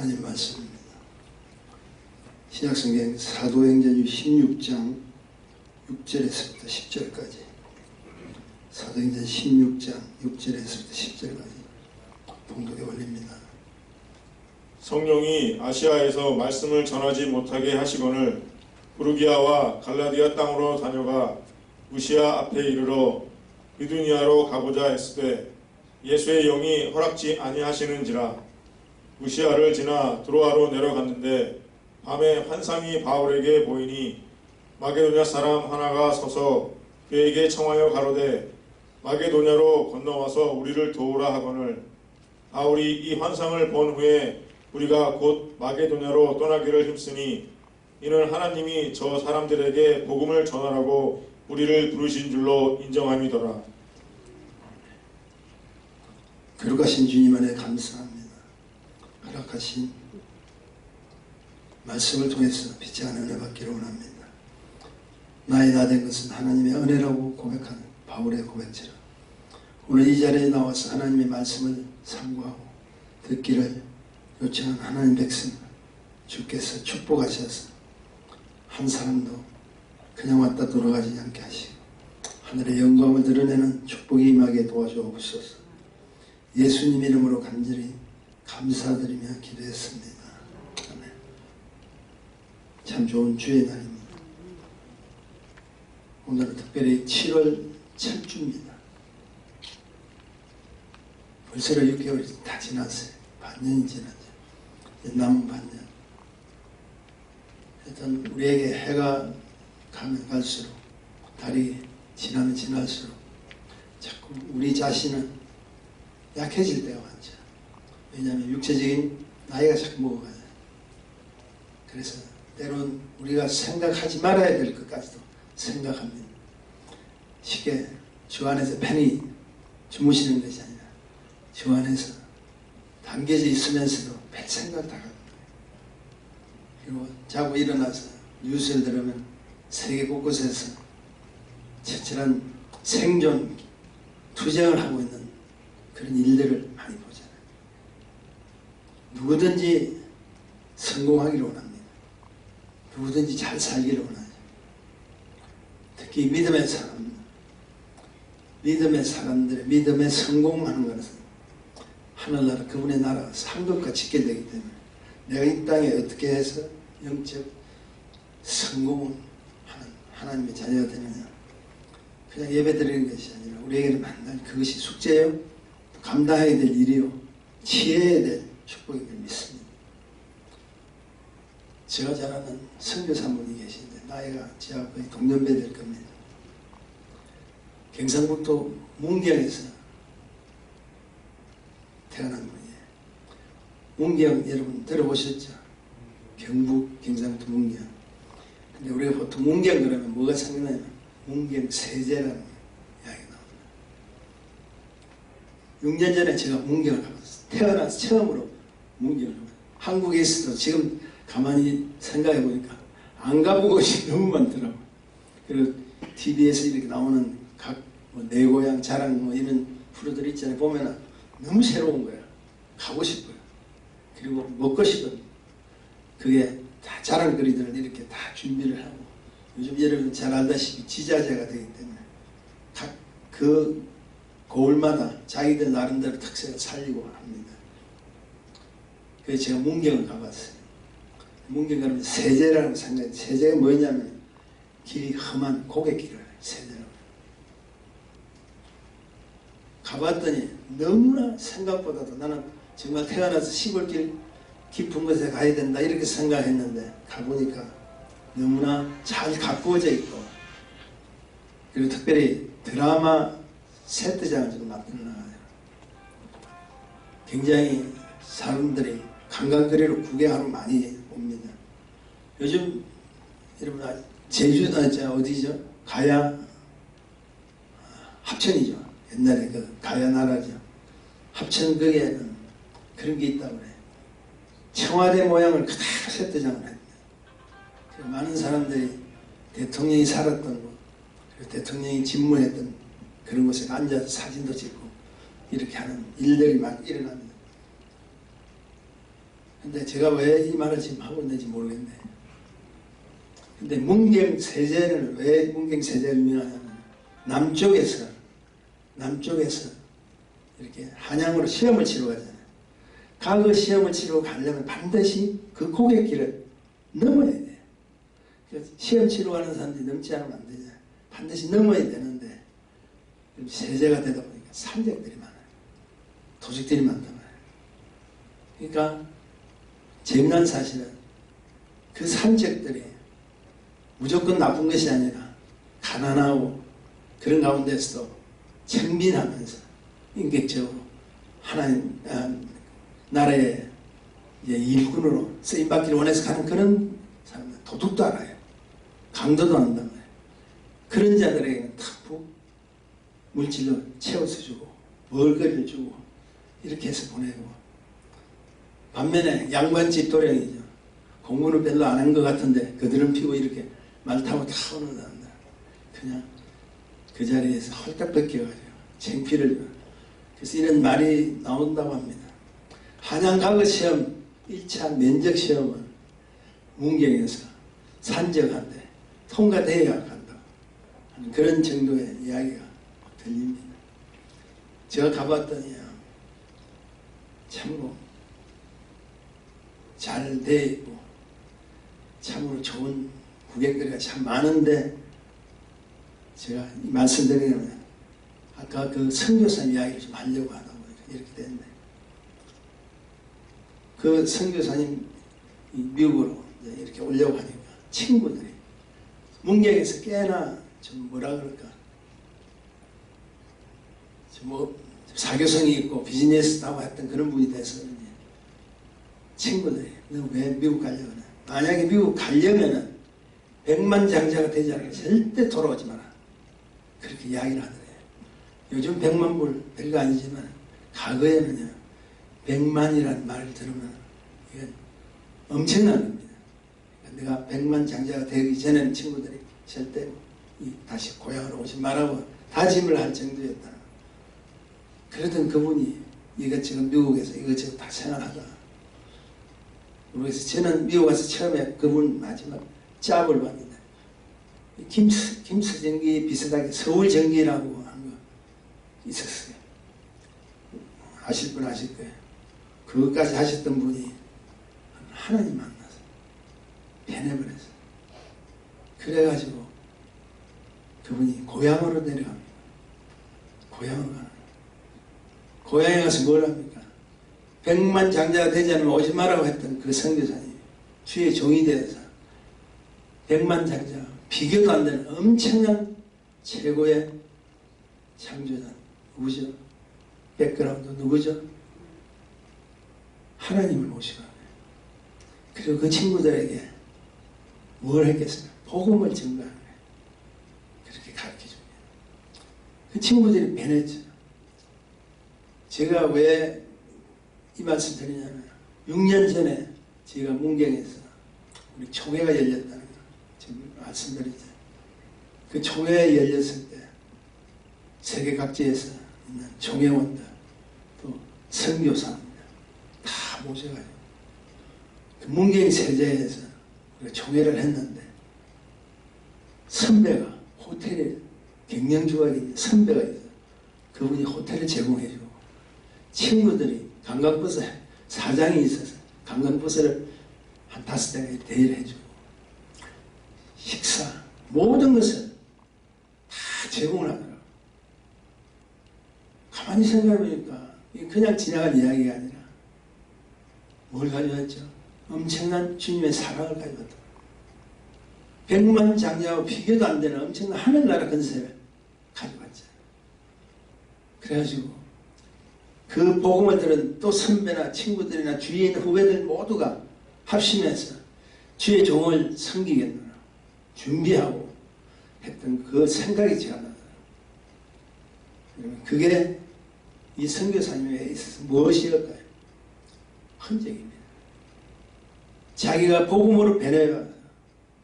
하나님 말씀입니다. 신약성경 사도행전 16장 6절에서부터 10절까지, 사도행전 16장 6절에서부터 10절까지 봉독에 올립니다. 성령이 아시아에서 말씀을 전하지 못하게 하시거늘 부르기아와 갈라디아 땅으로 다녀가 무시아 앞에 이르러 비두니아로 가고자 했으되 예수의 영이 허락지 아니하시는지라. 무시아를 지나 드로아로 내려갔는데 밤에 환상이 바울에게 보이니 마게도냐 사람 하나가 서서 그에게 청하여 가로되 마게도냐로 건너와서 우리를 도우라 하거늘 바울이 이 환상을 본 후에 우리가 곧 마게도냐로 떠나기를 힘쓰니 이는 하나님이 저 사람들에게 복음을 전하라고 우리를 부르신 줄로 인정함이더라. 거룩하신 주님 안에 감사합니다. 허락하신 말씀을 통해서 빛의 은혜 받기를 원합니다. 나의 나 된 것은 하나님의 은혜라고 고백하는 바울의 고백처럼 오늘 이 자리에 나와서 하나님의 말씀을 상고하고 듣기를 요청한 하나님 백성, 주께서 축복하셔서 한 사람도 그냥 왔다 돌아가지 않게 하시고 하늘의 영광을 드러내는 축복이 임하게 도와주옵소서. 예수님 이름으로 간절히 감사드리며 기도했습니다. 아멘. 참 좋은 주의 날입니다. 오늘은 특별히 7월 첫 주입니다. 벌써 6개월이 다 지났어요. 반년이 지났죠. 남은 반년. 일단 우리에게 해가 가면 갈수록, 달이 지나면 지날수록 자꾸 우리 자신은 약해질 때가 많죠. 왜냐하면 육체적인 나이가 자꾸 먹어가요. 그래서 때론 우리가 생각하지 말아야 될 것까지도 생각합니다. 쉽게 주 안에서 편히 주무시는 것이 아니라 주 안에서 담겨져 있으면서도 별 생각 다 하고, 그리고 자고 일어나서 뉴스를 들으면 세계 곳곳에서 처절한 생존 투쟁을 하고 있는 그런 일들을 많이 보잖아요. 누구든지 성공하기를 원합니다. 누구든지 잘 살기를 원하죠. 특히 믿음의 사람들의 믿음에 성공하는 것은 하늘나라 그분의 나라가 상급과 직결되기 때문에 내가 이 땅에 어떻게 해서 영적 성공을 하는 하나님의 자녀가 되느냐, 그냥 예배드리는 것이 아니라 우리에게는 만난 그것이 숙제요, 감당해야 될 일이요, 지혜해야 될 축복임을 믿습니다. 제가 잘 아는 선교사 한 분이 계신데 나이가 제가 거의 동년배 될 겁니다. 경상북도 문경에서 태어난 분이에요. 문경 여러분 들어보셨죠? 경북, 경상북도 문경. 근데 우리가 보통 문경 그러면 뭐가 생각나냐면 문경 세제라는 이야기가 나옵니다. 6년 전에 제가 문경을 가봤어요. 태어나서 처음으로 문경을 가봤어요. 한국에 있어도 지금 가만히 생각해 보니까 안 가본 곳이 너무 많더라고요. 그리고 TV에서 이렇게 나오는 각 내 고향 자랑 이런 프로들 있잖아요. 보면 너무 새로운 거야. 가고 싶어요. 그리고 먹고 싶은, 그게 다 자랑거리들을 이렇게 다 준비를 하고, 요즘 여러분 잘 알다시피 지자체가 되기 때문에 각 그 고을마다 자기들 나름대로 특색을 살리고 합니다. 그래서 제가 문경을 가봤어요. 문경 가면 세제라고 생각해요. 세제가 뭐냐면 길이 험한 고갯길을 세제라고. 가봤더니 너무나 생각보다도, 나는 정말 태어나서 시골길 깊은 곳에 가야 된다 이렇게 생각했는데 가보니까 너무나 잘 가꾸어져 있고, 그리고 특별히 드라마 세트장을 지금 만들어놔요. 굉장히 사람들이 관광거리로 구경하러 많이 옵니다. 요즘 여러분 제주 어디죠? 가야 합천이죠. 옛날에 그 가야 나라죠. 합천 거기에는 그런 게 있다고 그래요. 청와대 모양을 그대로 세트장을 했대요. 많은 사람들이 대통령이 살았던 곳, 그리고 대통령이 집무했던 그런 곳에 앉아서 사진도 찍고 이렇게 하는 일들이 막 일어납니다. 근데 제가 왜 이 말을 지금 하고 있는지 모르겠네. 근데 문경세제를 왜 문경세제를 명하냐면 남쪽에서 이렇게 한양으로 시험을 치러 가잖아요. 과거 시험을 치러 가려면 반드시 그 고갯길을 넘어야 돼요. 그래서 시험 치러 가는 사람들이 넘지 않으면 안 되잖아요. 반드시 넘어야 되는데 세제가 되다 보니까 산적들이 많아요. 도적들이 많단 말이에요. 그러니까 재미난 사실은 그 산적들이 무조건 나쁜 것이 아니라 가난하고 그런 가운데서도 청빈하면서 인격적으로 하나님 나라의 일꾼으로 쓰임받기를 원해서 가는 그런 사람들, 도둑도 알아요. 강도도 안단 말이에요. 그런 자들에게는 탁 물질로 채워서 주고 먹을거리를 주고 이렇게 해서 보내고, 반면에 양반집 도령이죠. 공부는 별로 안 한 것 같은데 그들은 피고 이렇게 말 타고 다 오는 사람들 그냥 그 자리에서 헐떡 벗겨가지고 창피를. 그래서 이런 말이 나온다고 합니다. 한양 과거 시험 1차 면접 시험은 문경에서 산적한데 통과돼야 간다고 하는 그런 정도의 이야기가 들립니다. 제가 가봤더니요, 참고 잘 돼 있고 참으로 좋은 구경거리가 참 많은데, 제가 말씀드리면 아까 그 선교사 이야기를 좀 하려고 하다 보니까 이렇게 됐네. 그 선교사님 미국으로 이렇게 오려고 하니까 친구들이 문경에서 꽤나 좀 뭐라 그럴까, 뭐 사교성이 있고 비즈니스도 하고 했던 그런 분이 돼서 친구들이 너 왜 미국 가려고 그래? 만약에 미국 가려면은 백만장자가 되지 않으면 절대 돌아오지 마라. 그렇게 이야기를 하더래요. 요즘 100만 불 별거 아니지만 과거에는요 100만이라는 말을 들으면 이건 엄청난 겁니다. 내가 100만 장자가 되기 전에는 친구들이 절대 다시 고향으로 오지 말라고 다짐을 할 정도였다. 그러던 그분이 이것저것 미국에서 이것저것 다 생활하다. 그래서 저는 미국 가서 처음에 그분 마지막 짭을 봤는데 김수전기 비슷하게 서울전기라고 하는 거 있었어요. 아실 분 아실 거예요. 그것까지 하셨던 분이 하나님 만나서 변해버렸어요. 그래가지고 그분이 고향으로 내려갑니다. 고향으로 가는 거예요. 고향에 가서 뭘 합니까? 100만 장자가 되지 않으면 오지 마라고 했던 그 선교사님 주의 종이 되어서 100만 장자 비교도 안 되는 엄청난 최고의 창조자 누구죠? 백그라운드 누구죠? 하나님을 모시고, 그리고 그 친구들에게 뭘 했겠어요? 복음을 증거하는 거예요. 그렇게 가르쳐줍니다. 그 친구들이 변했죠. 제가 왜 이 말씀 드리냐면 6년 전에 제가 문경에서 우리 총회가 열렸다는 거 지금 말씀드리죠. 그 총회가 열렸을 때 세계 각지에서 있는 총회원들 또 선교사입니다. 다 모셔가지고 그 문경 세제에서 우리가 총회를 했는데, 선배가 호텔에 경영주가 있는 선배가 있어요. 그분이 호텔을 제공해주고 친구들이 관광버스 사장이 있어서 관광버스를 한 5대가 대여를 해주고 식사 모든 것을 다 제공을 하더라고요. 가만히 생각해보니까 그냥 지나간 이야기가 아니라 뭘 가져왔죠? 엄청난 주님의 사랑을 가져왔다. 100만 장자와 비교도 안 되는 엄청난 하늘나라 건설을 가져왔죠. 그래가지고 그 복음을 들은 또 선배나 친구들이나 주위에 있는 후배들 모두가 합심해서 주의 종을 섬기겠노라 준비하고 했던 그 생각이 제가 나더라고요. 그게 이 선교사님에 있어서 무엇이었까요? 헌정입니다. 자기가 복음으로 변해가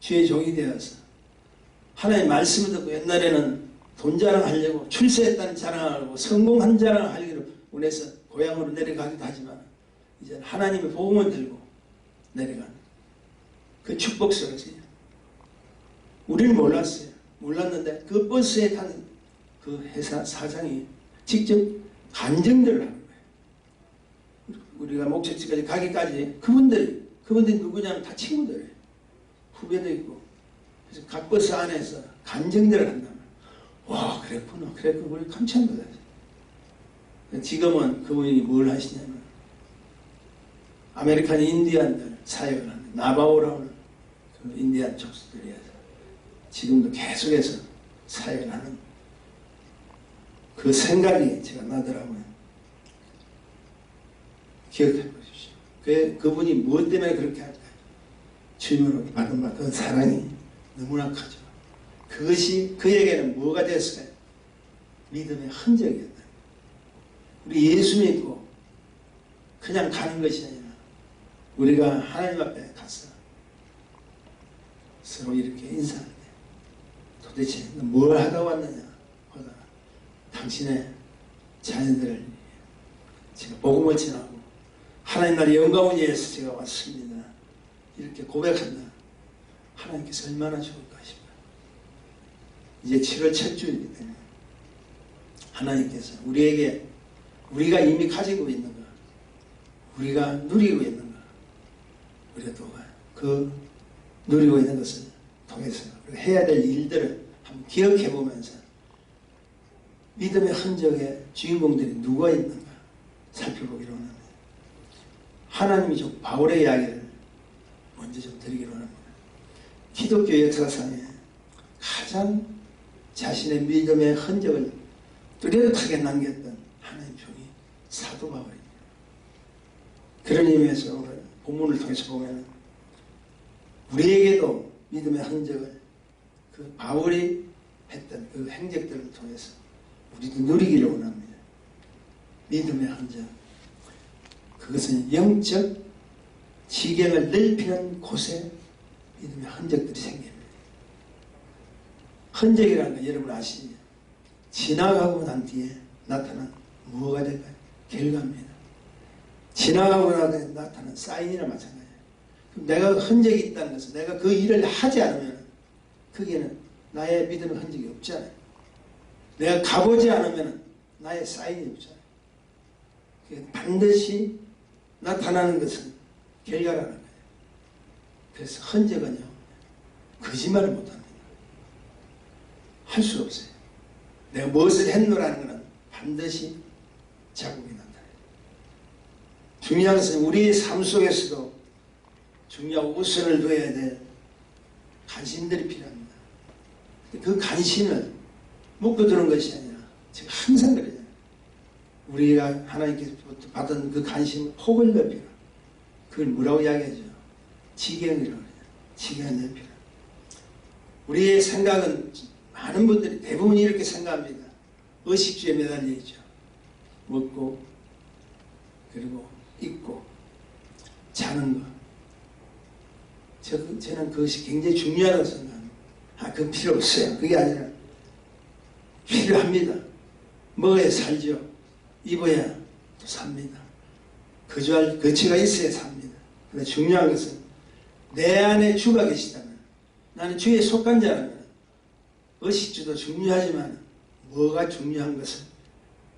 주의 종이 되어서 하나님의 말씀을 듣고, 옛날에는 돈 자랑하려고 출세했다는 자랑하고 성공한 자랑을 하려고 원해서 고향으로 내려가기도 하지만 이제 하나님의 복음을 들고 내려가는 그 축복 속에서요. 우리는 몰랐어요. 몰랐는데 그 버스에 탄 그 회사 사장이 직접 간증들을 하는 거예요. 우리가 목적지까지 가기까지 그분들이 누구냐면 다 친구들이에요. 후배도 있고. 그래서 각 버스 안에서 간증들을 한다면 와 그랬구나 우리 깜짝 놀랐어요. 지금은 그분이 뭘 하시냐면 아메리칸 인디안들 사역을 하는 나바오라는 그 인디안 족속들이어서 지금도 계속해서 사역을 하는 그 생각이 제가 나더라고요. 기억해 보십시오. 그분이 무엇 때문에 그렇게 할까요? 주님으로 받은 그 사랑이 너무나 크죠. 그것이 그에게는 뭐가 됐을까요? 믿음의 흔적이었다. 우리 예수 믿고 그냥 가는 것이 아니라 우리가 하나님 앞에 가서 서로 이렇게 인사할 때 도대체 뭘 하다 왔느냐 보다 당신의 자녀들을 제가 복음을 전하고 하나님 나라의 영광을 위해서 제가 왔습니다. 이렇게 고백한다. 하나님께서 얼마나 좋을까 싶어요. 이제 7월 첫 주이기 때문에 하나님께서 우리에게 우리가 이미 가지고 있는 것, 우리가 누리고 있는 것, 우리가 또 그 누리고 있는 것을 통해서 우리가 해야 될 일들을 한번 기억해 보면서 믿음의 흔적의 주인공들이 누가 있는가 살펴보기로 합니다. 하나님이 좀 바울의 이야기를 먼저 좀 드리기로 합니다. 기독교 역사상에 가장 자신의 믿음의 흔적을 뚜렷하게 남겼던 하나님 종이 사도 바울입니다. 그런 의미에서 오늘 본문을 통해서 보면 우리에게도 믿음의 흔적을 그 바울이 했던 그 행적들을 통해서 우리도 누리기를 원합니다. 믿음의 흔적. 그것은 영적 지경을 넓히는 곳에 믿음의 흔적들이 생깁니다. 흔적이라는 건 여러분 아시죠? 지나가고 난 뒤에 나타난 무엇가 될까요? 결과입니다. 지나가고 나타난 사인이나 마찬가지예요. 내가 흔적이 있다는 것은 내가 그 일을 하지 않으면 거기에는 나의 믿음의 흔적이 없잖아요. 내가 가보지 않으면 나의 사인이 없잖아요. 반드시 나타나는 것은 결과라는 거예요. 그래서 흔적은요, 거짓말을 못합니다. 할 수 없어요. 내가 무엇을 했노라는 것은 반드시 자국이 나타나요. 중요한 것은 우리의 삶 속에서도 중요하고 우선을 둬야 될 관심들이 필요합니다. 그 관심을 묶어두는 것이 아니라 제가 항상 그러잖아요. 우리가 하나님께서부터 받은 그 관심을 폭을 넓히라. 그걸 뭐라고 이야기하죠? 지경이라고 그래요. 지경을 넓히라. 우리의 생각은 많은 분들이 대부분 이렇게 생각합니다. 의식주에 매달려 있죠. 먹고 그리고 입고 자는 것. 저는 그것이 굉장히 중요하다고 생각합니다. 그건 필요 없어요. 그게 아니라 필요합니다. 먹어야 살죠. 입어야 또 삽니다. 거주할 거처가 있어야 삽니다. 그런데 중요한 것은 내 안에 주가 계시다면, 나는 주에 속한 자라면 의식주도 중요하지만 뭐가 중요한 것은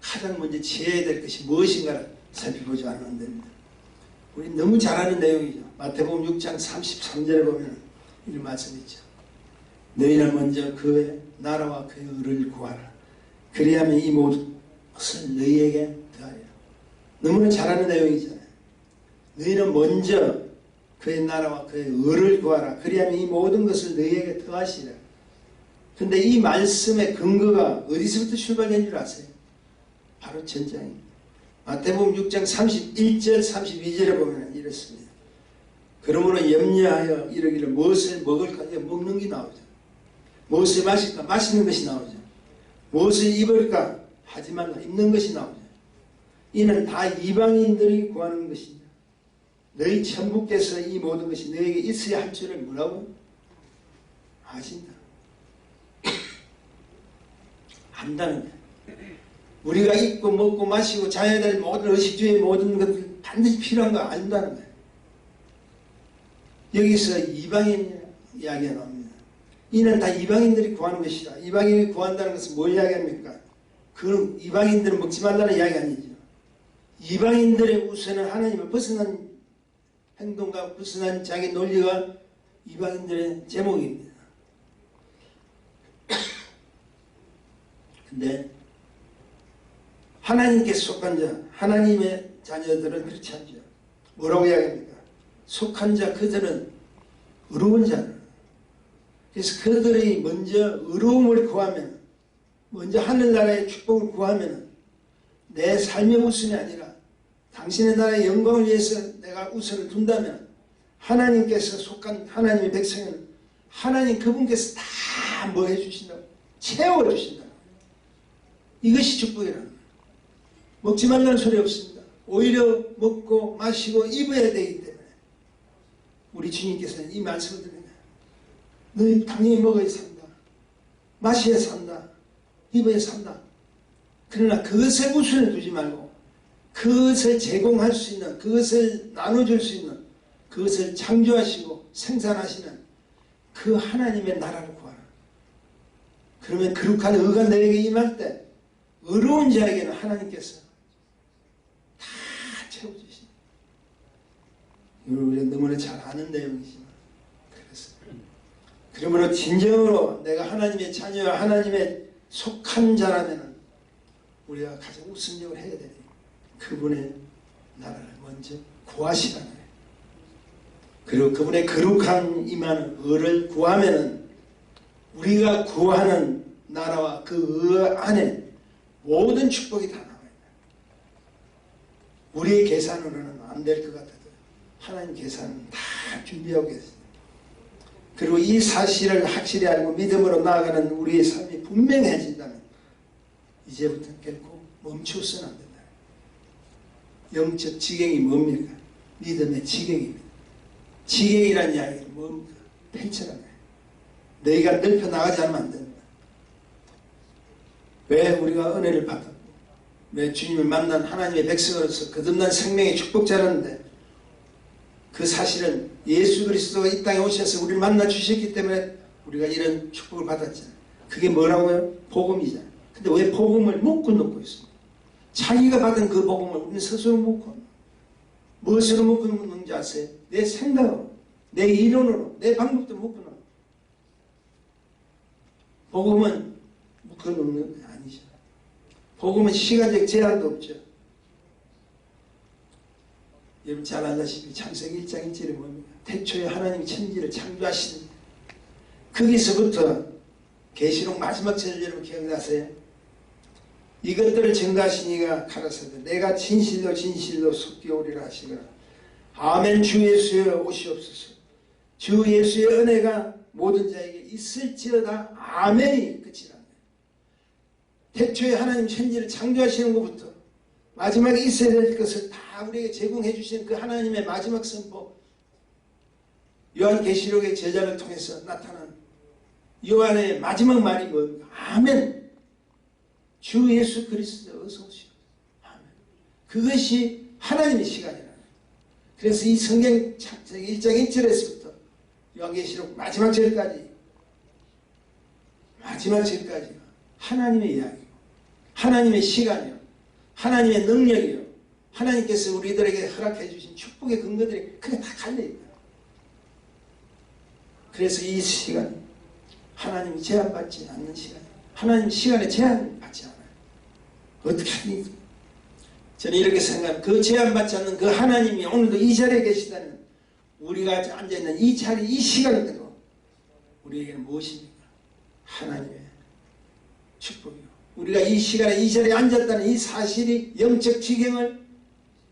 가장 먼저 지어야 될 것이 무엇인가를 살펴보지 않으면 됩니다. 우리 너무 잘 아는 내용이죠. 마태복음 6장 33절에 보면 이런 말씀이 있죠. 너희는 먼저 그의 나라와 그의 의를 구하라. 그리하면 이 모든 것을 너희에게 더하리라. 너무나 잘 아는 내용이잖아요. 너희는 먼저 그의 나라와 그의 의를 구하라. 그리하면 이 모든 것을 너희에게 더하시라. 근데 이 말씀의 근거가 어디서부터 출발된 줄 아세요? 바로 전장입니다. 마태복음 6장 31절 32절에 보면 이렇습니다. 그러므로 염려하여 이러기를 무엇을 먹을까? 먹는 게 나오죠. 무엇을 마실까? 마시는 것이 나오죠. 무엇을 입을까? 하지 말라. 입는 것이 나오죠. 이는 다 이방인들이 구하는 것이냐. 너희 천부께서 이 모든 것이 너에게 있어야 할 줄을 뭐라고? 아신다. 안다는 거예요. 우리가 입고 먹고 마시고 자야 될 모든 의식주의 모든 것들 반드시 필요한 거 안다는 거예요. 여기서 이방인 이야기가 나옵니다. 이는 다 이방인들이 구하는 것이다. 이방인이 구한다는 것은 뭘 이야기합니까? 그건 이방인들은 먹지 말라는 이야기 아니죠. 이방인들의 우선은 하나님을 벗어난 행동과 벗어난 자기 논리가 이방인들의 제목입니다. 근데 하나님께 속한 자, 하나님의 자녀들은 그렇지 않죠. 뭐라고 이야기합니까? 속한 자, 그들은 의로운 자들. 그래서 그들이 먼저 의로움을 구하면, 먼저 하늘나라의 축복을 구하면 내 삶의 우선이 아니라 당신의 나라의 영광을 위해서 내가 우선을 둔다면 하나님께서 속한 하나님의 백성은 하나님 그분께서 다 뭐 해주신다고? 채워주신다고. 이것이 축복이라는 거예요. 먹지 말라는 소리 없습니다. 오히려 먹고 마시고 입어야 되기 때문에 우리 주님께서는 이 말씀을 드립니다. 너희 당연히 먹어야 산다. 마셔야 산다. 입어야 산다. 그러나 그것에 우선을 두지 말고 그것을 제공할 수 있는, 그것을 나눠줄 수 있는, 그것을 창조하시고 생산하시는 그 하나님의 나라를 구하라. 그러면 거룩한 의가 너에게 임할 때 의로운 자에게는 하나님께서 다 채워주십니다. 우리가 너무나 잘 아는 내용이지만 그렇습니다. 그러므로 진정으로 내가 하나님의 자녀와 하나님의 속한 자라면 우리가 가장 우선적으로 해야 되는 그분의 나라를 먼저 구하시라는 거예요. 그리고 그분의 거룩한 임하는 의를 구하면은 우리가 구하는 나라와 그 의 안에 모든 축복이 다 나와요. 우리의 계산으로는 안 될 것 같아도 하나님 계산은 다 준비하고 계십니다. 그리고 이 사실을 확실히 알고 믿음으로 나아가는 우리의 삶이 분명해진다면 이제부터는 결코 멈추어서는 안 된다. 영적 지경이 뭡니까? 믿음의 지경입니다. 지경이라는 이야기는 뭡니까? 팽창하는 거예요. 너희가 넓혀 나가지 않으면 안 된다. 왜 우리가 은혜를 받았고 왜 주님을 만난 하나님의 백성으로서 거듭난 생명의 축복자라는데 그 사실은 예수 그리스도가 이 땅에 오셔서 우리를 만나 주셨기 때문에 우리가 이런 축복을 받았잖아요. 그게 뭐라고요? 복음이잖아요. 근데 왜 복음을 묶고 놓고 있습니까? 자기가 받은 그 복음을 우리는 스스로 묶고 무엇으로 묶고 놓는지 아세요? 내 생각으로, 내 이론으로, 내 방법대로 묶고 놓는 복음은 묶어 놓는 게 아니죠. 복음은 시간적 제한도 없죠. 여러분 잘 알다시피 창세기 1장 1절에 뭡니까? 태초에 하나님이 천지를 창조하시는 거기서부터 계시록 마지막 절 여러분 기억나세요? 이것들을 증거하시니가 가라사대 내가 진실로 진실로 속되오리라 하시거라. 아멘. 주 예수의 오시옵소서. 주 예수의 은혜가 모든 자에게 있을지어다. 아멘이 끝이란 거예요. 태초에 하나님 천지를 창조하시는 것부터 마지막에 있어야 될 것을 다 우리에게 제공해 주시는 그 하나님의 마지막 선포, 요한계시록의 제자를 통해서 나타난 요한의 마지막 말이 뭡니까? 아멘. 주 예수 그리스도 어서 오시오. 아멘. 그것이 하나님의 시간이라는 거예요. 그래서 이 성경 창세기 1장 1절에서부터 요한계시록 마지막 절까지 하나님의 이야기고 하나님의 시간이요 하나님의 능력이요 하나님께서 우리들에게 허락해 주신 축복의 근거들이 그게 다 갈려있다. 그래서 이 시간 하나님이 제한받지 않는 시간, 하나님 시간에 제한받지 않아요. 어떻게 하니? 저는 이렇게 생각합니다. 그 제한받지 않는 그 하나님이 오늘도 이 자리에 계시다면 우리가 앉아있는 이 자리, 이 시간대로 우리에게는 무엇입니까? 하나님의 축복이요. 우리가 이 시간에 이 자리에 앉았다는 이 사실이 영적 지경을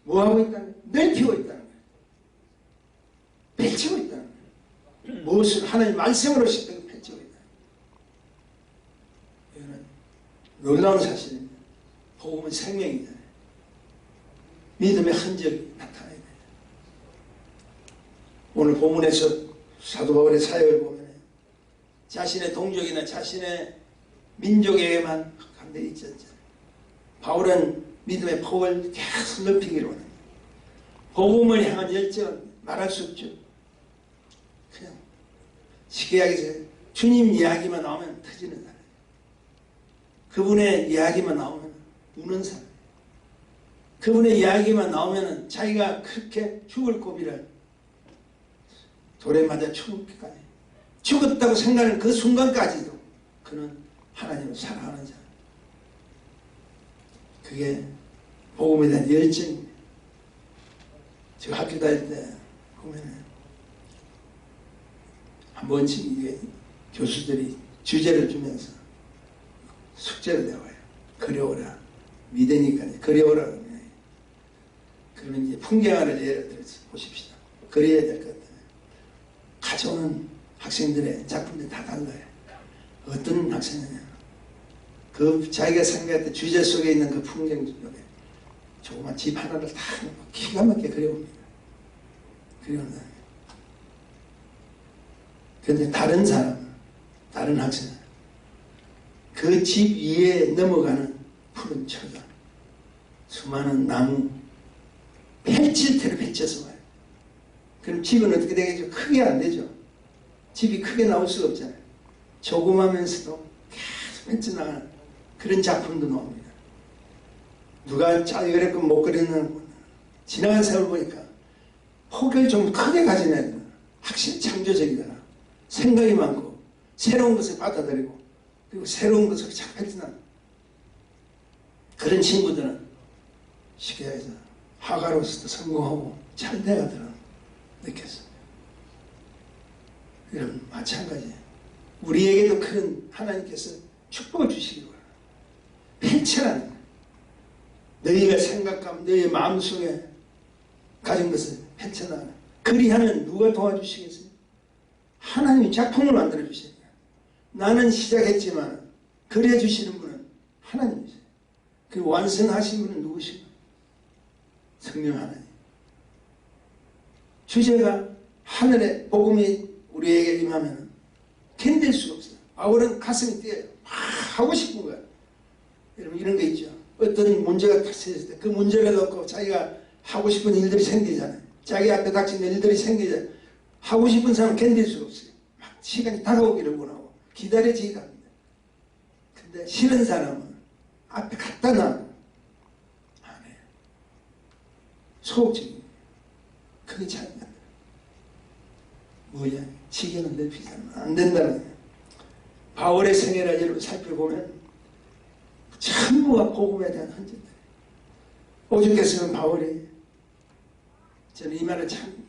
뭐하고 있다는 거예요? 넓히고 있다는 거예요. 펼치고 있다는 거예요. 무엇을 하나님 말씀으로 펼치고 있다는 거예요. 이거는 놀라운 사실입니다. 복음은 생명이잖아요. 믿음의 흔적이 나타나야 돼요. 오늘 본문에서 사도 바울의 사역을 보면 자신의 동족이나 자신의 민족에게만 한데 있지 않잖아요. 바울은 믿음의 폭을 계속 넓히기로 합니다. 복음을 향한 열정은 말할 수 없죠. 그냥 쉽게 이야기해서 주님 이야기만 나오면 터지는 사람, 그분의 이야기만 나오면 우는 사람, 그분의 이야기만 나오면 자기가 그렇게 죽을 고비를 돌에 맞아 죽을까지 죽었다고 생각하는 그 순간까지도 그는 하나님을 사랑하는 자입니다. 그게 복음에 대한 열정입니다. 제가 학교 다닐 때 보면 한 번씩 이게 교수들이 주제를 주면서 숙제를 내와요. 그려오라. 믿으니까 그려오라. 그러면 이제 풍경 하나를 예를 들어서 보십시다. 그려야 될 것 같아요. 가져오는 학생들의 작품들이 다 달라요. 어떤 학생이냐, 그 자기가 생각했던 주제 속에 있는 그 풍경 속에 조그만 집 하나를 다 기가 막히게 그려옵니다. 그려온다. 그런데 다른 사람, 다른 학생, 그 집 위에 넘어가는 푸른 철강, 수많은 나무, 펼칠대로 펼쳐서 와요. 그럼 집은 어떻게 되겠죠? 크게 안 되죠. 집이 크게 나올 수가 없잖아요. 조그마면서도 계속 펼쳐나가는 그런 작품도 나옵니다. 누가 이랬고 못 그리는, 지나간 세월 보니까 폭을 좀 크게 가진 애들은 확실히 창조적이잖아. 생각이 많고 새로운 것을 받아들이고 그리고 새로운 것을 잘 펼쳐나가는 그런 친구들은 쉽게 해서 화가로서도 성공하고 잘 돼가더라 느꼈어요. 이런 마찬가지예요. 우리에게도 그런 하나님께서 축복을 주시기 바랍니다. 펼쳐라는 거예요. 너희가 생각하면 너희의 마음속에 가진 것을 펼쳐나가는, 그리하면 누가 도와주시겠어요? 하나님이 작품을 만들어 주시니까. 나는 시작했지만 그려주시는 분은 하나님이세요. 그리고 완성하신 분은 누구시고? 성령 하나님. 주제가 하늘의 복음이 우리에게 임하면 견딜 수가 없어요. 바울은 가슴이 뛰어요. 하고 싶은 거야. 여러분 이런 거 있죠. 어떤 문제가 닥쳐졌을 때 그 문제를 놓고 자기가 하고 싶은 일들이 생기잖아요. 자기 앞에 닥친 일들이 생기잖아요. 하고 싶은 사람은 견딜 수가 없어요. 막 시간이 다가오기를 원하고 기다려지기도 합니다. 근데 싫은 사람은 앞에 갖다 놔도 안 해요. 소극적이에요. 그게 차이입니다. 뭐냐? 지경을 넓히자면 안 된다는 거예요. 바울의 생애를 여러분 살펴보면 전부가 복음에 대한 흔적들. 오죽했으면 바울이, 저는 이 말을 참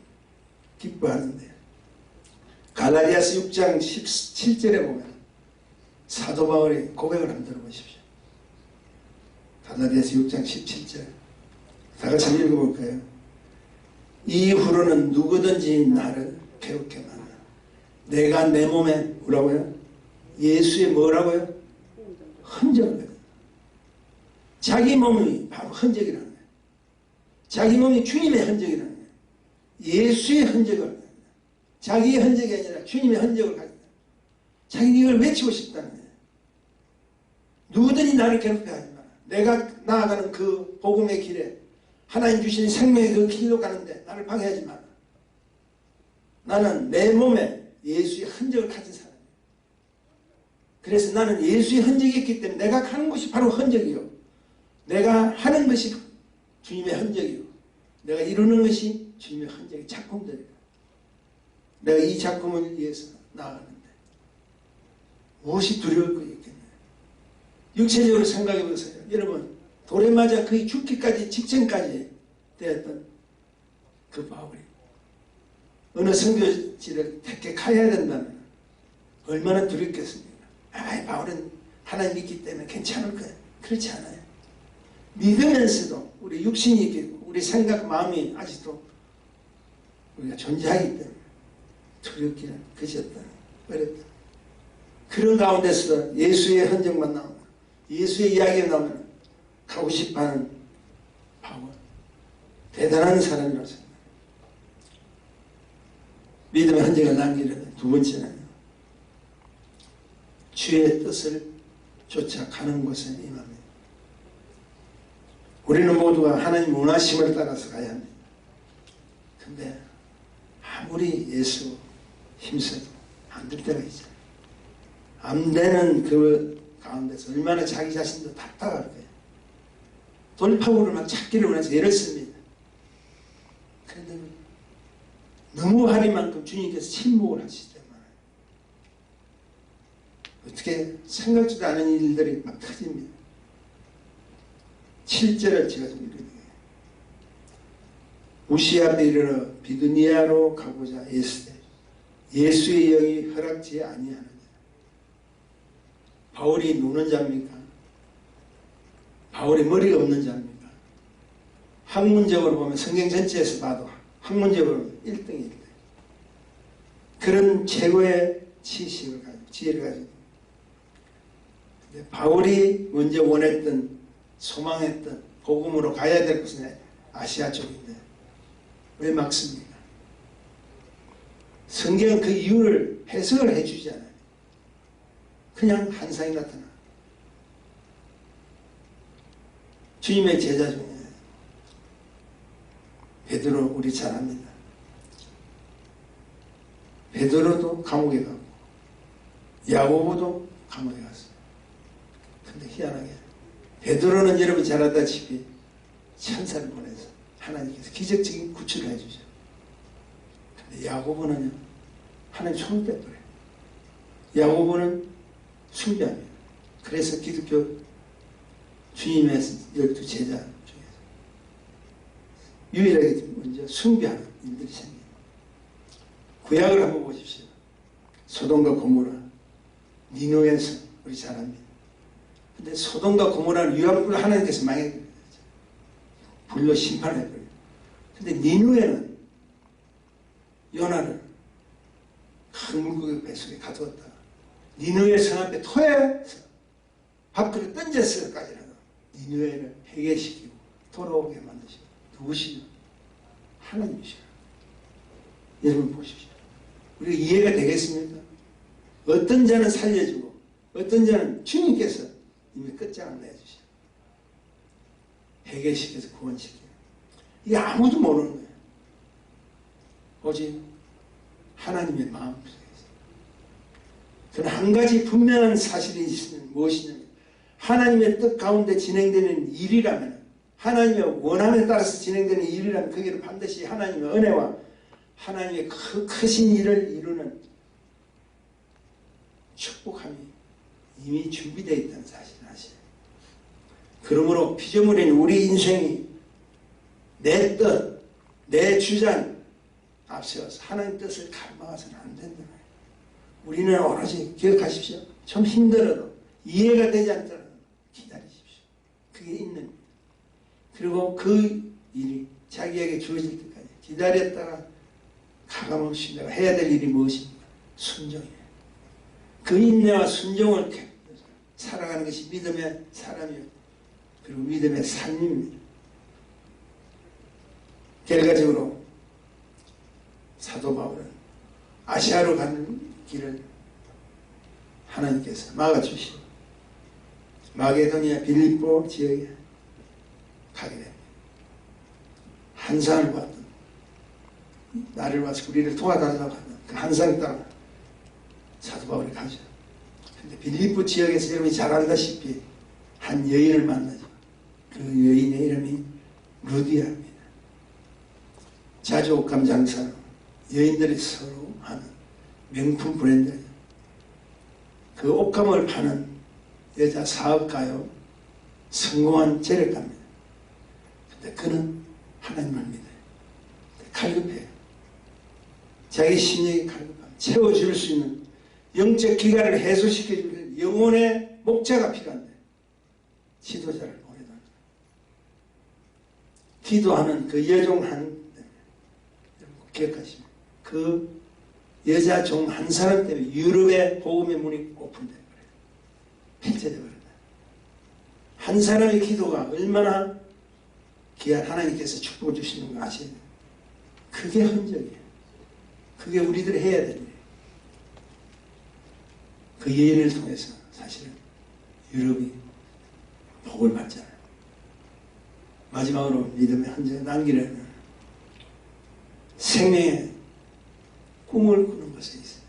기뻐하는데, 갈라디아서 6장 17절에 보면 사도 바울이 고백을 한번 들어보십시오. 갈라디아서 6장 17절 다 같이 한번 읽어볼까요? 이후로는 누구든지 나를 배우게 만나 내가 내 몸에 뭐라고요? 예수의 뭐라고요? 흔적을 내요. 자기 몸이 바로 흔적이라는 거예요. 자기 몸이 주님의 흔적이라는 거예요. 예수의 흔적을, 자기의 흔적이 아니라 주님의 흔적을 가진다. 자기는 이걸 외치고 싶다는 거예요. 누구든지 나를 괴롭게 하지 마라. 내가 나아가는 그 복음의 길에, 하나님 주신 생명의 그 길로 가는데 나를 방해하지 마라. 나는 내 몸에 예수의 흔적을 가진 사람이에요. 그래서 나는 예수의 흔적이 있기 때문에 내가 가는 곳이 바로 흔적이요. 내가 하는 것이 주님의 흔적이요. 내가 이루는 것이 주님의 흔적의 작품들이에요. 내가 이 작품을 위해서 나아가는데 무엇이 두려울 거 있겠네요. 육체적으로 생각해 보세요. 여러분, 돌에 맞아 거의 죽기까지 직전까지 되었던 그 바울이 어느 선교지를 택해 가야 된다면 얼마나 두렵겠습니까? 바울은 하나님 믿기 때문에 괜찮을 거예요. 그렇지 않아요. 믿으면서도 우리 육신이 있고 우리 생각, 마음이 아직도 우리가 존재하기 때문에 두렵기는 그지없다. 어렵다. 그런 가운데서도 예수의 흔적만 나오면, 예수의 이야기가 나오면 가고 싶어하는 바울, 대단한 사람이라고 생각합니다. 믿음의 흔적을 남기려면 두 번째는 주의 뜻을 쫓아 가는 곳에 임합니다. 우리는 모두가 하나님 원하심을 따라서 가야 합니다. 근데 아무리 예수 힘써도 안 될 때가 있잖아요. 안 되는 그 가운데서 얼마나 자기 자신도 답답할 거예요. 돌파구를 막 찾기를 원해서 애를 씁니다. 그런데 너무 하는 만큼 주님께서 침묵을 하시지 말아요. 어떻게 생각지도 않은 일들이 막 터집니다. 7절을 제가 좀 읽어드릴게요. 우시아 앞에 이르러 비두니아로 가고자 애쓰되 예수의 영이 허락지 아니하느냐. 바울이 노는 자입니까? 바울이 머리가 없는 자입니까? 학문적으로 보면 성경 전체에서 봐도 학문적으로 1등일 때 그런 최고의 지식을 가지고 지혜를 가지고 바울이 먼저 원했던 소망했던 복음으로 가야 될 곳은 아시아 쪽인데 왜 막습니까? 성경은 그 이유를 해석을 해주지 않아요. 그냥 환상이 나타나. 주님의 제자 중에 베드로 우리 잘 압니다. 베드로도 감옥에 가고 야고보도 감옥에 갔어요. 근데 희한하게 베드로는 여러분 잘 알다시피 천사를 보내서 하나님께서 기적적인 구출을 해주죠. 근데 야고보는요, 하나님 손을 떼버려요. 야고보는 숭배합니다. 그래서 기독교 주님의 12 제자 중에서 유일하게 먼저 숭배하는 일들이 생깁니다. 구약을 한번 보십시오. 소돔과 고모라, 니누에서 우리 잘 압니다. 근데 소돔과 고모라는 유황불로 하나님께서 망해버려요. 불로 심판해버려요. 근데 니누에는 요나를 큰 물고기 뱃속에 가두었다가 니누에 성 앞에 토해서 밖으로 던졌을까지 하고 니누에를 해결시키고 돌아오게 만드시고 누구시냐? 하나님이시라. 여러분 보십시오. 우리가 이해가 되겠습니까? 어떤 자는 살려주고 어떤 자는 주님께서 이미 끝장을 내주시고 해결시켜서 구원시켜요. 이게 아무도 모르는 거예요. 오직 하나님의 마음속에 있어요. 그러나 한 가지 분명한 사실이 있으면 무엇이냐면 하나님의 뜻 가운데 진행되는 일이라면 하나님의 원함에 따라서 진행되는 일이라면 그게 반드시 하나님의 은혜와 하나님의 크신 일을 이루는 축복함이 이미 준비되어 있다는 사실을 아시죠. 그러므로 피조물인 우리 인생이 내 뜻, 내 주장 앞세워서 하나님 뜻을 갈망해서는 안 된다. 우리는 오로지 기억하십시오. 좀 힘들어도 이해가 되지 않더라도 기다리십시오. 그게 있는 겁니다. 그리고 그 일이 자기에게 주어질 때까지 기다렸다가 가감없이 내가 해야 될 일이 무엇입니까? 순종이에요. 그 인내와 순종을 살아가는 것이 믿음의 사람이요. 그리고 믿음의 삶입니다. 결과적으로 사도 바울은 아시아로 가는 길을 하나님께서 막아주시고 마게도니아 빌립보 지역에 가게 됩니다. 한상을 봤던 나를 와서 우리를 도와달라고 하는 그 한상 따라 사도 바울이 가죠. 근데 빌립보 지역에서 여러분이 잘 알다시피 한 여인을 만나죠. 그 여인의 이름이 루디아입니다. 자주 옷감 장사로 여인들이 서로 하는 명품 브랜드예요. 그 옷감을 파는 여자 사업가요. 성공한 재력가입니다. 근데 그는 하나님을 믿어요. 갈급해요. 자기 심령이 갈급합니다. 채워줄 수 있는 영적 기간을 해소시켜주는 영혼의 목자가 필요한데 지도자를 보내달라. 기도하는 그 여종 한 기억하시면 그 여자 종 한 사람 때문에 유럽의 복음의 문이 오픈된 거예요. 펼쳐져 버린다. 한 사람의 기도가 얼마나 귀한 하나님께서 축복을 주시는 거 아시죠? 그게 흔적이에요. 그게 우리들이 해야 될 일이에요. 그 여인을 통해서 사실은 유럽이 복을 받잖아요. 마지막으로 믿음의 흔적을 남기려는 생명의 꿈을 꾸는 것에 있어요.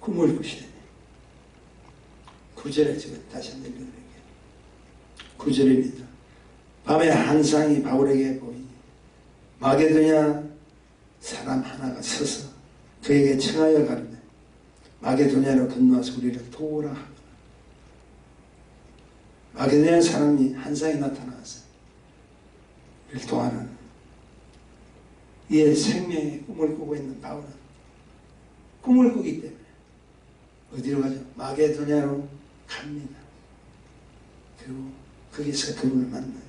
꿈을 꾸셔야 돼요. 9절에 지금 다시 한번 읽어드릴게요. 9절입니다. 밤에 한상이 바울에게 보이니 마게도냐 사람 하나가 서서 그에게 청하여 가르되 마게도냐로 건너와서 우리를 도우라 하거라. 마게도냐 사람이 한상이 나타나서 우리를 도와는 이에 생명의 꿈을 꾸고 있는 바울은 꿈을 꾸기 때문에 어디로 가죠? 마게도냐로 갑니다. 그리고 거기서 그분을 만나요.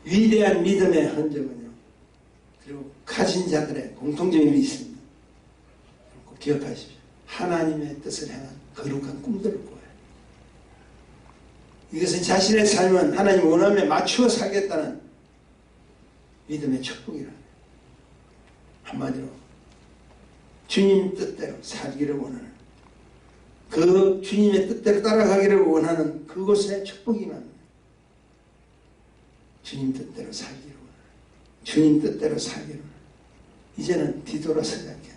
위대한 믿음의 흔적은요, 그리고 가진 자들의 공통점이 있습니다. 꼭 기억하십시오. 하나님의 뜻을 향한 거룩한 꿈들을 꿔요. 이것은 자신의 삶은 하나님 원함에 맞추어 살겠다는 믿음의 축복이라는, 한마디로 주님 뜻대로 살기를 원하는, 그 주님의 뜻대로 따라가기를 원하는 그곳에 축복이 납니다. 주님 뜻대로 살기를 원하는, 주님 뜻대로 살기를 원하는, 이제는 뒤돌아서지 않게,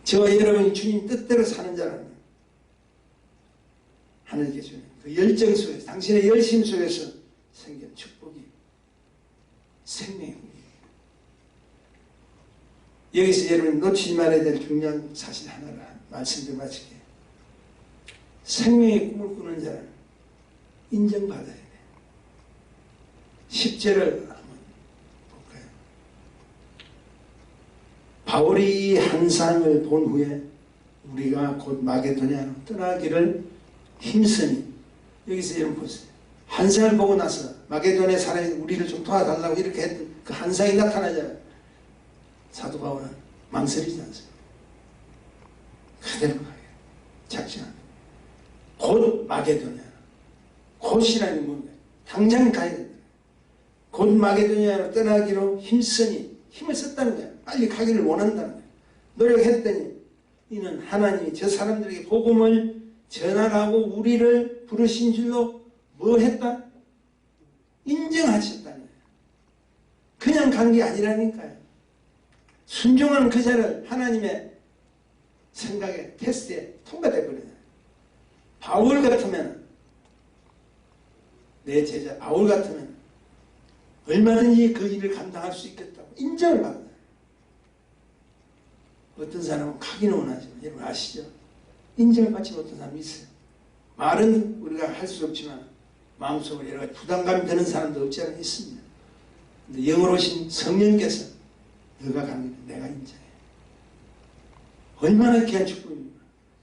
저와 여러분이 주님 뜻대로 사는 자라는 하나님께 주는 그 열정 속에서, 당신의 열심 속에서 생긴 축복이 생명의 꿈입니다. 여기서 여러분 놓치지 말아야 될 중요한 사실 하나를 말씀드려 마칠게요. 생명의 꿈을 꾸는 자는 인정받아야 돼요. 10절을 한번 볼까요? 바울이 이 환상을 본 후에 우리가 곧 마게도냐로 떠나기를 힘쓰니, 여기서 여러분 보세요. 환상을 보고 나서 마게도냐 사람이 우리를 좀 도와달라고 이렇게 했던 그 환상이 나타나잖아요. 사도 바울은 망설이지 않습니다. 그대로 가요. 작정합니다. 곧 마게도냐, 곧이라는 뭔가 당장 가야 된다. 곧 마게도냐로 떠나기로 힘쓰니, 힘을 썼다는 거야. 빨리 가기를 원한다는 거야. 노력했더니 이는 하나님이 저 사람들에게 복음을 전하라고 우리를 부르신 줄로 뭐 했다? 인정하셨다는 거야. 그냥 간 게 아니라니까요. 순종하는 그 자를 하나님의 생각에, 테스트에 통과돼 버려요. 바울 같으면, 내 제자 바울 같으면 얼마든지 그 일을 감당할 수 있겠다고 인정을 받아요. 어떤 사람은 가기는 원하지만, 여러분 아시죠? 인정을 받지 못한 사람이 있어요. 말은 우리가 할 수 없지만 마음속으로 여러 가지 부담감이 드는 사람도 없지 않아 있습니다. 근데 영으로 오신 성령께서 너가 가면 내가 인정해. 얼마나 귀한 축복입니까?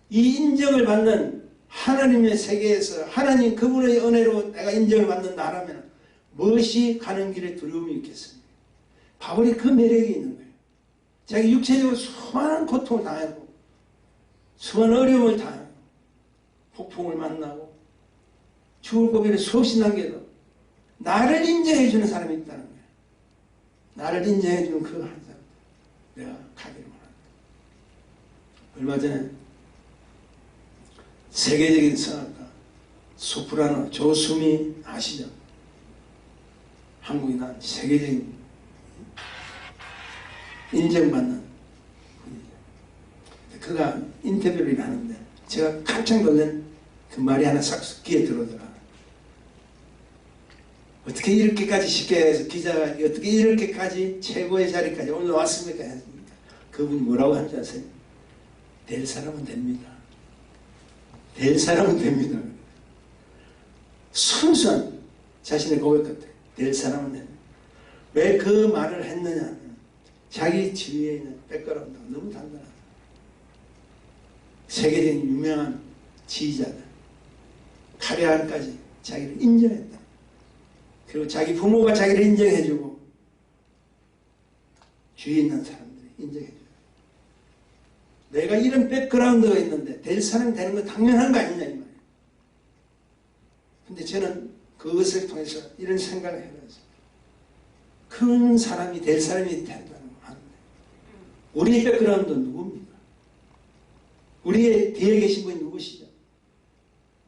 이 인정을 받는 하나님의 세계에서 하나님 그분의 은혜로 내가 인정을 받는다라면 무엇이 가는 길에 두려움이 있겠습니까? 바울이 그 매력이 있는 거예요. 자기 육체적으로 수많은 고통을 당하고 수많은 어려움을 당하고 폭풍을 만나고 죽을 고비를 수없이 남겨도 나를 인정해 주는 사람이 있다는 거예요. 나를 인정해 주는 그 한 사람, 내가 가기를 원한다. 얼마 전에 세계적인 성악가 소프라노 조수미 아시죠? 한국이 난 세계적인 인정받는 분이죠. 그가 인터뷰를 하는데 제가 깜짝 놀란 그 말이 하나 싹 귀에 들어오더라. 어떻게 이렇게까지 쉽게 해서 기자가 어떻게 이렇게까지 최고의 자리까지 올라왔습니까? 했습니까? 그분이 뭐라고 하는지 아세요? 될 사람은 됩니다. 될 사람은 됩니다. 순수한 자신의 고백 같아요. 될 사람은 됩니다. 왜 그 말을 했느냐? 자기 주위에 있는 백그라운드가 너무 단단하다. 세계적인 유명한 지휘자들, 카레안까지 자기를 인정했다. 그리고 자기 부모가 자기를 인정해주고 주위에 있는 사람들이 인정해줘요. 내가 이런 백그라운드가 있는데 될 사람이 되는 건 당연한 거 아니냐 이 말이에요. 근데 저는 그것을 통해서 이런 생각을 해봤어요. 큰 사람이 될 사람이 된다는 거 하는데 우리의 백그라운드는 누굽니까? 우리의 뒤에 계신 분이 누구시죠?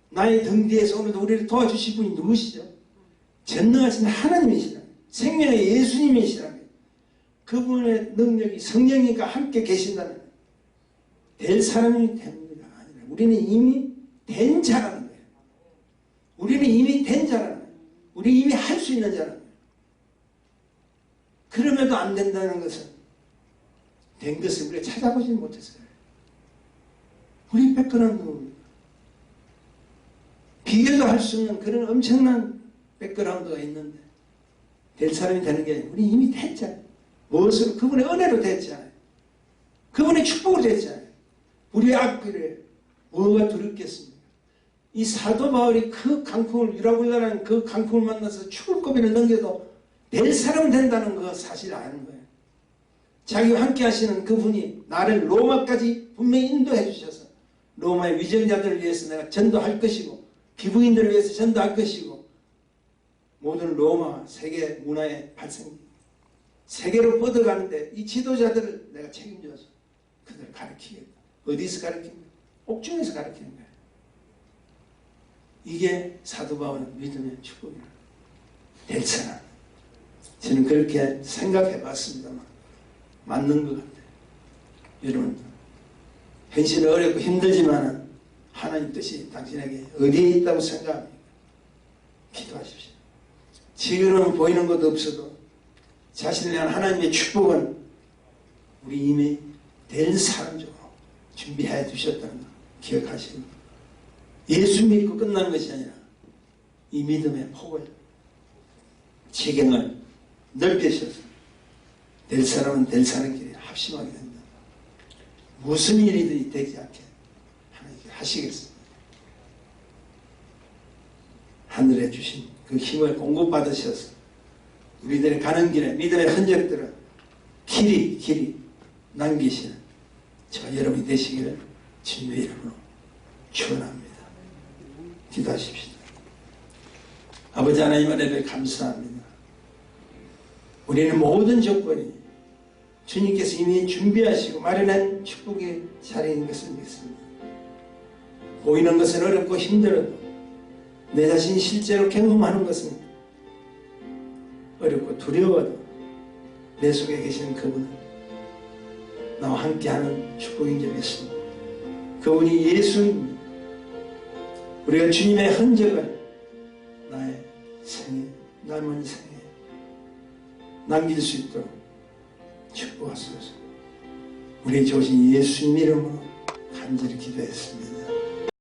나의 등 뒤에서 오늘도 우리를 도와주실 분이 누구시죠? 전능하신 하나님이시라, 생명의 예수님이시라. 그분의 능력이 성령님과 함께 계신다는 될 사람이 됩니다. 아니라 우리는 이미 된 자라는 거예요. 우리는 이미 된 자라는 거예요. 우리 이미 할 수 있는 자라는 거예요. 그럼에도 안 된다는 것은 된 것을 우리가 찾아보지 못했어요. 우리 백그라운드 누굽니까? 비교도 할 수 없는 그런 엄청난 백그라운드가 있는데 될 사람이 되는 게 아니라 우리 이미 됐잖아요. 무엇으로? 그분의 은혜로 됐잖아요. 그분의 축복으로 됐잖아요. 우리의 앞길에 뭐가 두렵겠습니까? 이 사도 바울이 그 강풍을 유라굴라라는 그 강풍을 만나서 죽을 고비를 넘겨도 될 사람 된다는 거 사실 아는 거예요. 자기와 함께 하시는 그분이 나를 로마까지 분명히 인도해 주셔서 로마의 위정자들을 위해서 내가 전도할 것이고 비부인들을 위해서 전도할 것이고 모든 로마 세계 문화의 발생 세계로 뻗어가는데 이 지도자들을 내가 책임져서 그들을 가르치겠다. 어디서 가르칩니까? 옥중에서 가르치는 거예요. 이게 사도 바울의 믿음의 축복이에요. 될 사람. 저는 그렇게 생각해 봤습니다만 맞는 것 같아요. 여러분 현실은 어렵고 힘들지만 하나님 뜻이 당신에게 어디에 있다고 생각합니까? 기도하십시오. 지금은 보이는 것도 없어도 자신을 향한 하나님의 축복은 우리 이미 된 사람적으로 준비해 두셨다는 거 기억하시고 예수 믿고 끝나는 것이 아니라 이 믿음의 폭을 지경을 넓히셔서 될 사람은 될 사람끼리 합심하게 된다. 무슨 일이든지 되지 않게 하나님께 하시겠습니다. 하늘에 주신 그 힘을 공급받으셔서 우리들의 가는 길에 믿음의 흔적들을 길이 남기시는 저 여러분이 되시기를 주님의 이름으로 축원합니다. 기도하십시오. 아버지 하나님 은혜를 감사합니다. 우리는 모든 조건이 주님께서 이미 준비하시고 마련한 축복의 자리인 것을 믿습니다. 보이는 것은 어렵고 힘들어도 내 자신이 실제로 경험하는 것은 어렵고 두려워도 내 속에 계시는 그분은 나와 함께하는 축복인 줄 믿습니다. 그분이 예수입니다. 우리가 주님의 흔적을 나의 생에 남은 생에 남길 수 있도록 축복하소서. 우리의 조신 예수님 이름으로 간절히 기도했습니다.